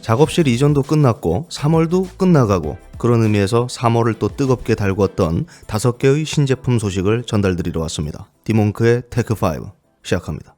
작업실 이전도 끝났고 3월도 끝나가고 그런 의미에서 3월을 또 뜨겁게 달궜던 5개의 신제품 소식을 전달드리러 왔습니다. 디몽크의 테크5 시작합니다.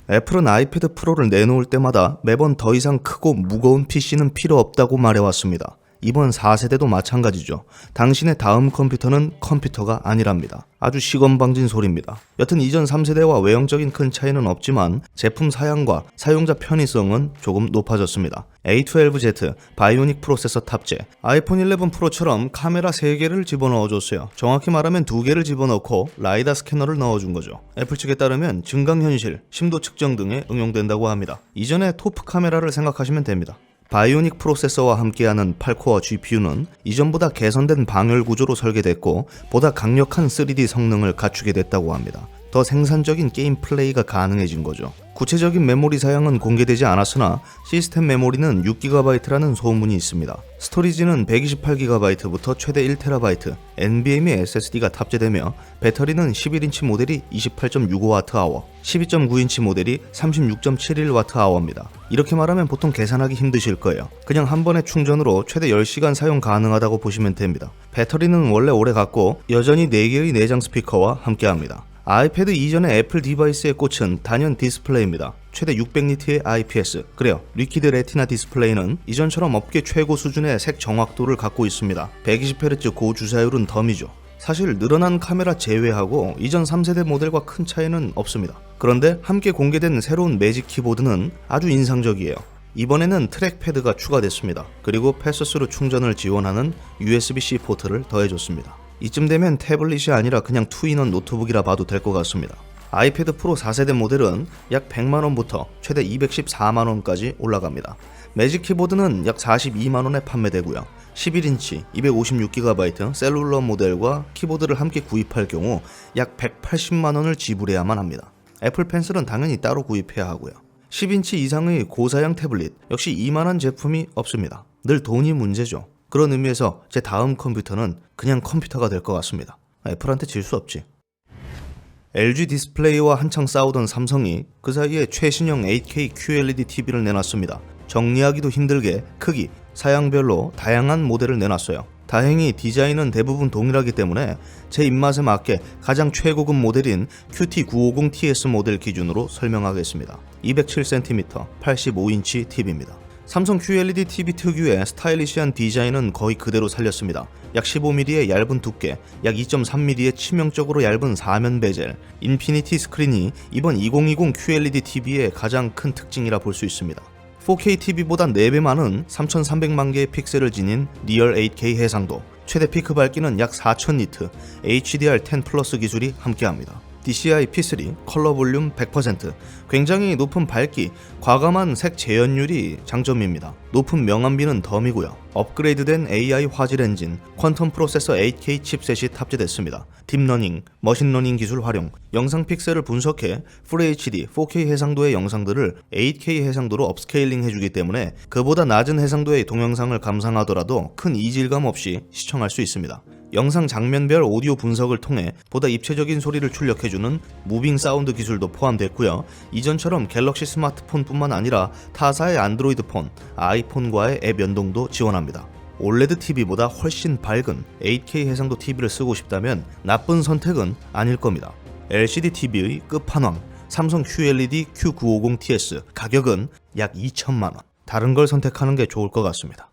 애플은 아이패드 프로를 내놓을 때마다 매번 더 이상 크고 무거운 PC는 필요 없다고 말해왔습니다. 이번 4세대도 마찬가지죠. 당신의 다음 컴퓨터는 컴퓨터가 아니랍니다. 아주 시건방진 소리입니다. 여튼 이전 3세대와 외형적인 큰 차이는 없지만 제품 사양과 사용자 편의성은 조금 높아졌습니다. A12Z 바이오닉 프로세서 탑재, 아이폰 11 프로처럼 카메라 3개를 집어넣어줬어요. 정확히 말하면 2개를 집어넣고 라이다 스캐너를 넣어준 거죠. 애플 측에 따르면 증강현실, 심도 측정 등에 응용된다고 합니다. 이전에 토프 카메라를 생각하시면 됩니다. 바이오닉 프로세서와 함께하는 8코어 GPU는 이전보다 개선된 방열 구조로 설계됐고 보다 강력한 3D 성능을 갖추게 됐다고 합니다. 더 생산적인 게임 플레이가 가능해진 거죠. 구체적인 메모리 사양은 공개되지 않았으나 시스템 메모리는 6GB라는 소문이 있습니다. 스토리지는 128GB부터 최대 1TB, NVMe SSD가 탑재되며 배터리는 11인치 모델이 28.65Wh, 12.9인치 모델이 36.71Wh입니다. 이렇게 말하면 보통 계산하기 힘드실 거예요. 그냥 한 번의 충전으로 최대 10시간 사용 가능하다고 보시면 됩니다. 배터리는 원래 오래 갔고 여전히 4개의 내장 스피커와 함께합니다. 아이패드 이전의 애플 디바이스의 꽃은 단연 디스플레이입니다. 최대 600니트의 IPS, 그래요, 리퀴드 레티나 디스플레이는 이전처럼 업계 최고 수준의 색 정확도를 갖고 있습니다. 120Hz 고주사율은 덤이죠. 사실 늘어난 카메라 제외하고 이전 3세대 모델과 큰 차이는 없습니다. 그런데 함께 공개된 새로운 매직 키보드는 아주 인상적이에요. 이번에는 트랙패드가 추가됐습니다. 그리고 패스스루 충전을 지원하는 USB-C 포트를 더해줬습니다. 이쯤 되면 태블릿이 아니라 그냥 투인원 노트북이라 봐도 될 것 같습니다. 아이패드 프로 4세대 모델은 약 100만원부터 최대 214만원까지 올라갑니다. 매직 키보드는 약 42만원에 판매되고요. 11인치 256GB 셀룰러 모델과 키보드를 함께 구입할 경우 약 180만원을 지불해야만 합니다. 애플 펜슬은 당연히 따로 구입해야 하고요. 10인치 이상의 고사양 태블릿 역시 이만한 제품이 없습니다. 늘 돈이 문제죠. 그런 의미에서 제 다음 컴퓨터는 그냥 컴퓨터가 될 것 같습니다. 애플한테 질 수 없지. LG 디스플레이와 한창 싸우던 삼성이 그 사이에 최신형 8K QLED TV를 내놨습니다. 정리하기도 힘들게 크기, 사양별로 다양한 모델을 내놨어요. 다행히 디자인은 대부분 동일하기 때문에 제 입맛에 맞게 가장 최고급 모델인 QT950TS 모델 기준으로 설명하겠습니다. 207cm, 85인치 TV입니다. 삼성 QLED TV 특유의 스타일리시한 디자인은 거의 그대로 살렸습니다. 약 15mm의 얇은 두께, 약 2.3mm의 치명적으로 얇은 사면 베젤, 인피니티 스크린이 이번 2020 QLED TV의 가장 큰 특징이라 볼 수 있습니다. 4K TV보다 4배 많은 3300만 개의 픽셀을 지닌 리얼 8K 해상도, 최대 피크 밝기는 약 4000니트, HDR10 플러스 기술이 함께합니다. DCI P3, 컬러 볼륨 100%, 굉장히 높은 밝기, 과감한 색 재현율이 장점입니다. 높은 명암비는 덤이고요. 업그레이드된 AI 화질 엔진, 퀀텀 프로세서 8K 칩셋이 탑재됐습니다. 딥러닝, 머신러닝 기술 활용, 영상 픽셀을 분석해 FHD, 4K 해상도의 영상들을 8K 해상도로 업스케일링 해주기 때문에 그보다 낮은 해상도의 동영상을 감상하더라도 큰 이질감 없이 시청할 수 있습니다. 영상 장면별 오디오 분석을 통해 보다 입체적인 소리를 출력해주는 무빙 사운드 기술도 포함됐고요. 이전처럼 갤럭시 스마트폰뿐만 아니라 타사의 안드로이드 폰, 아이폰과의 앱 연동도 지원합니다. 올레드 TV보다 훨씬 밝은 8K 해상도 TV를 쓰고 싶다면 나쁜 선택은 아닐 겁니다. LCD TV의 끝판왕, 삼성 QLED Q950TS, 가격은 약 2천만원. 다른 걸 선택하는 게 좋을 것 같습니다.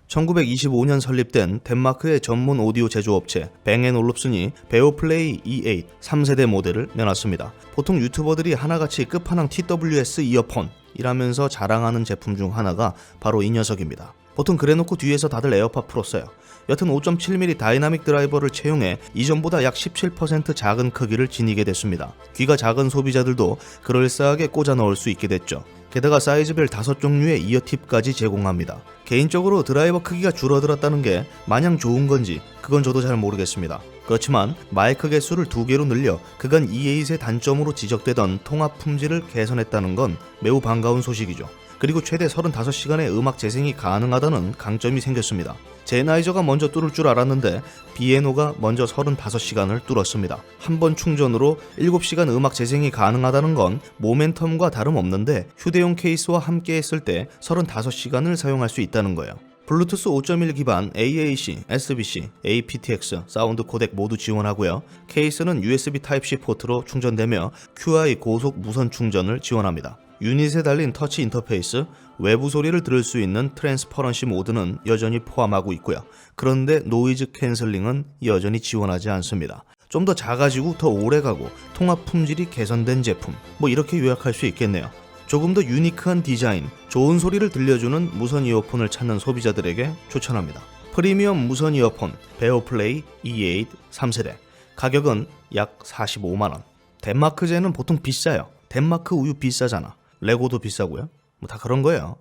1925년 설립된 덴마크의 전문 오디오 제조업체 뱅앤올룹슨이 베오플레이 E8 3세대 모델을 내놨습니다. 보통 유튜버들이 하나같이 끝판왕 TWS 이어폰이라면서 자랑하는 제품 중 하나가 바로 이 녀석입니다. 보통 그래놓고 뒤에서 다들 에어팟 프로 써요. 여튼 5.7mm 다이나믹 드라이버를 채용해 이전보다 약 17% 작은 크기를 지니게 됐습니다. 귀가 작은 소비자들도 그럴싸하게 꽂아 넣을 수 있게 됐죠. 게다가 사이즈별 5종류의 이어팁까지 제공합니다. 개인적으로 드라이버 크기가 줄어들었다는 게 마냥 좋은 건지 그건 저도 잘 모르겠습니다. 그렇지만 마이크 개수를 2개로 늘려 그간 E8의 단점으로 지적되던 통합 품질을 개선했다는 건 매우 반가운 소식이죠. 그리고 최대 35시간의 음악 재생이 가능하다는 강점이 생겼습니다. 제나이저가 먼저 뚫을 줄 알았는데 비에노가 먼저 35시간을 뚫었습니다. 한 번 충전으로 7시간 음악 재생이 가능하다는 건 모멘텀과 다름없는데 휴대용 케이스와 함께 했을 때 35시간을 사용할 수 있다는 거예요. 블루투스 5.1 기반 AAC, SBC, aptX 사운드 코덱 모두 지원하고요. 케이스는 USB Type-C 포트로 충전되며 QI 고속 무선 충전을 지원합니다. 유닛에 달린 터치 인터페이스, 외부 소리를 들을 수 있는 트랜스퍼런시 모드는 여전히 포함하고 있고요. 그런데 노이즈 캔슬링은 여전히 지원하지 않습니다. 좀 더 작아지고 더 오래가고 통합 품질이 개선된 제품, 이렇게 요약할 수 있겠네요. 조금 더 유니크한 디자인, 좋은 소리를 들려주는 무선 이어폰을 찾는 소비자들에게 추천합니다. 프리미엄 무선 이어폰 베어플레이 E8 3세대, 가격은 약 45만원. 덴마크제는 보통 비싸요. 덴마크 우유 비싸잖아. 레고도 비싸고요. 다 그런 거예요.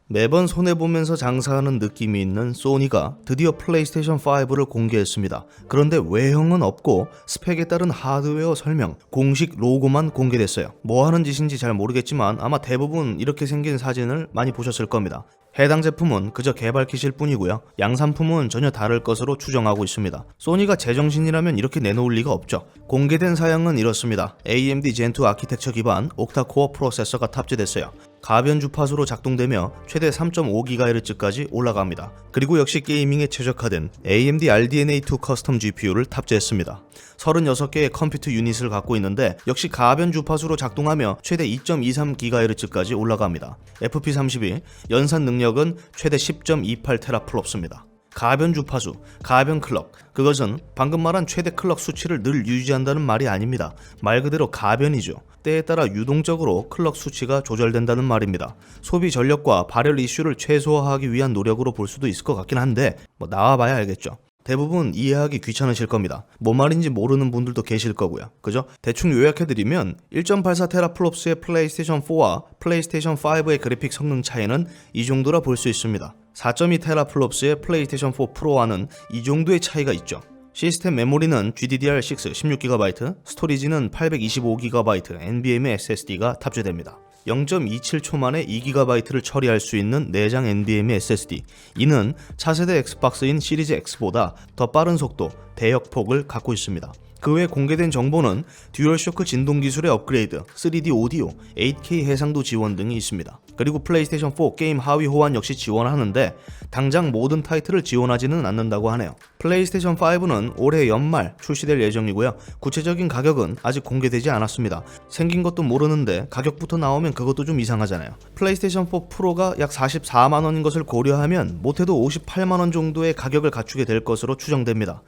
매번 손해보면서 장사하는 느낌이 있는 소니가 드디어 플레이스테이션 5를 공개했습니다. 그런데 외형은 없고 스펙에 따른 하드웨어 설명, 공식 로고만 공개됐어요. 뭐 하는 짓인지 잘 모르겠지만 아마 대부분 이렇게 생긴 사진을 많이 보셨을 겁니다. 해당 제품은 그저 개발킷일 뿐이고요. 양산품은 전혀 다를 것으로 추정하고 있습니다. 소니가 제정신이라면 이렇게 내놓을 리가 없죠. 공개된 사양은 이렇습니다. AMD Gen2 아키텍처 기반 옥타코어 프로세서가 탑재됐어요. 가변 주파수로 작동되며 최대 3.5GHz까지 올라갑니다. 그리고 역시 게이밍에 최적화된 AMD RDNA2 커스텀 GPU를 탑재했습니다. 36개의 컴퓨터 유닛을 갖고 있는데 역시 가변 주파수로 작동하며 최대 2.23GHz까지 올라갑니다. FP32, 연산 능력은 최대 10.28테라플롭스입니다. 가변 주파수, 가변 클럭, 그것은 방금 말한 최대 클럭 수치를 늘 유지한다는 말이 아닙니다. 말 그대로 가변이죠. 때에 따라 유동적으로 클럭 수치가 조절된다는 말입니다. 소비 전력과 발열 이슈를 최소화하기 위한 노력으로 볼 수도 있을 것 같긴 한데 나와봐야 알겠죠. 대부분 이해하기 귀찮으실 겁니다. 뭔 말인지 모르는 분들도 계실 거고요. 그죠? 대충 요약해드리면 1.84테라플롭스의 플레이스테이션 4와 플레이스테이션 5의 그래픽 성능 차이는 이 정도라 볼 수 있습니다. 4.2테라플롭스의 플레이스테이션 4 프로와는 이 정도의 차이가 있죠. 시스템 메모리는 GDDR6 16GB, 스토리지는 825GB NVMe SSD가 탑재됩니다. 0.27초 만에 2GB를 처리할 수 있는 내장 NVMe SSD. 이는 차세대 엑스박스인 시리즈 X보다 더 빠른 속도, 대역폭을 갖고 있습니다. 그 외 공개된 정보는 듀얼쇼크 진동 기술의 업그레이드, 3D 오디오, 8K 해상도 지원 등이 있습니다. 그리고 플레이스테이션 4 게임 하위 호환 역시 지원하는데 당장 모든 타이틀을 지원하지는 않는다고 하네요. 플레이스테이션 5는 올해 연말 출시될 예정이고요. 구체적인 가격은 아직 공개되지 않았습니다. 생긴 것도 모르는데 가격부터 나오면 그것도 좀 이상하잖아요. 플레이스테이션 4 프로가 약 44만원인 것을 고려하면 못해도 58만원 정도의 가격을 갖추게 될 것으로 추정됩니다.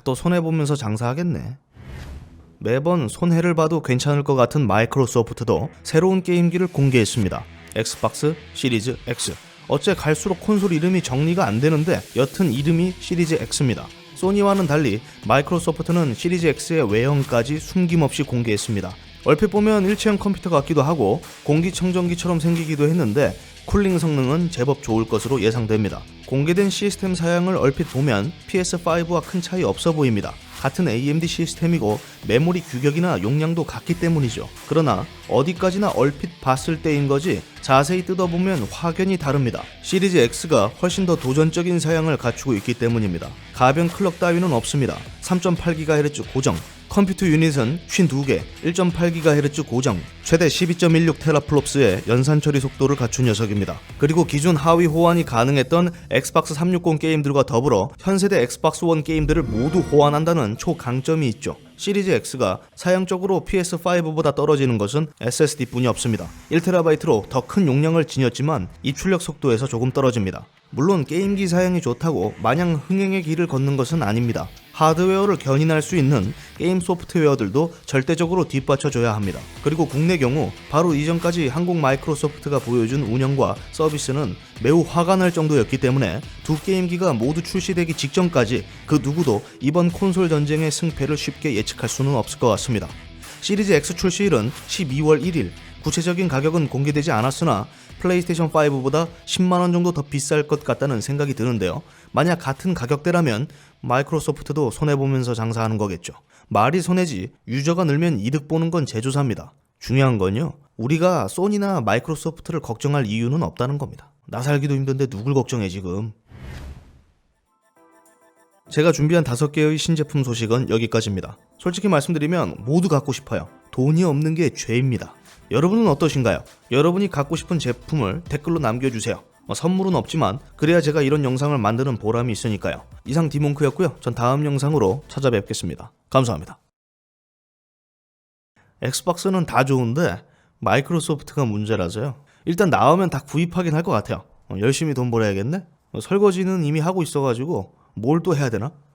또 손해보면서 장사하겠네. 매번 손해를 봐도 괜찮을 것 같은 마이크로소프트도 새로운 게임기를 공개했습니다. 엑스박스 시리즈 X. 어째 갈수록 콘솔 이름이 정리가 안 되는데 여튼 이름이 시리즈 X입니다. 소니와는 달리 마이크로소프트는 시리즈 X의 외형까지 숨김없이 공개했습니다. 얼핏 보면 일체형 컴퓨터 같기도 하고 공기청정기처럼 생기기도 했는데 쿨링 성능은 제법 좋을 것으로 예상됩니다. 공개된 시스템 사양을 얼핏 보면 PS5와 큰 차이 없어 보입니다. 같은 AMD 시스템이고 메모리 규격이나 용량도 같기 때문이죠. 그러나 어디까지나 얼핏 봤을 때인 거지 자세히 뜯어보면 확연히 다릅니다. 시리즈 X가 훨씬 더 도전적인 사양을 갖추고 있기 때문입니다. 가변 클럭 따위는 없습니다. 3.8GHz 고정, 컴퓨터 유닛은 52개, 1.8GHz 고정, 최대 12.16테라플롭스의 연산 처리 속도를 갖춘 녀석입니다. 그리고 기존 하위 호환이 가능했던 엑스박스 360 게임들과 더불어 현세대 엑스박스 원 게임들을 모두 호환한다는 초강점이 있죠. 시리즈 X가 사양적으로 PS5보다 떨어지는 것은 SSD뿐이 없습니다. 1TB로 더 큰 용량을 지녔지만 입출력 속도에서 조금 떨어집니다. 물론 게임기 사양이 좋다고 마냥 흥행의 길을 걷는 것은 아닙니다. 하드웨어를 견인할 수 있는 게임 소프트웨어들도 절대적으로 뒷받쳐줘야 합니다. 그리고 국내 경우 바로 이전까지 한국 마이크로소프트가 보여준 운영과 서비스는 매우 화가 날 정도였기 때문에 두 게임기가 모두 출시되기 직전까지 그 누구도 이번 콘솔 전쟁의 승패를 쉽게 예측할 수는 없을 것 같습니다. 시리즈 X 출시일은 12월 1일, 구체적인 가격은 공개되지 않았으나 플레이스테이션 5보다 10만원 정도 더 비쌀 것 같다는 생각이 드는데요. 만약 같은 가격대라면 마이크로소프트도 손해보면서 장사하는 거겠죠. 말이 손해지 유저가 늘면 이득 보는 건 제조사입니다. 중요한 건요, 우리가 소니나 마이크로소프트를 걱정할 이유는 없다는 겁니다. 나 살기도 힘든데 누굴 걱정해 지금. 제가 준비한 5개의 신제품 소식은 여기까지입니다. 솔직히 말씀드리면 모두 갖고 싶어요. 돈이 없는 게 죄입니다. 여러분은 어떠신가요? 여러분이 갖고 싶은 제품을 댓글로 남겨주세요. 선물은 없지만 그래야 제가 이런 영상을 만드는 보람이 있으니까요. 이상 디몽크였고요. 전 다음 영상으로 찾아뵙겠습니다. 감사합니다. 엑스박스는 다 좋은데 마이크로소프트가 문제라서요. 일단 나오면 다 구입하긴 할 것 같아요. 열심히 돈 벌어야겠네? 설거지는 이미 하고 있어가지고 뭘 또 해야 되나?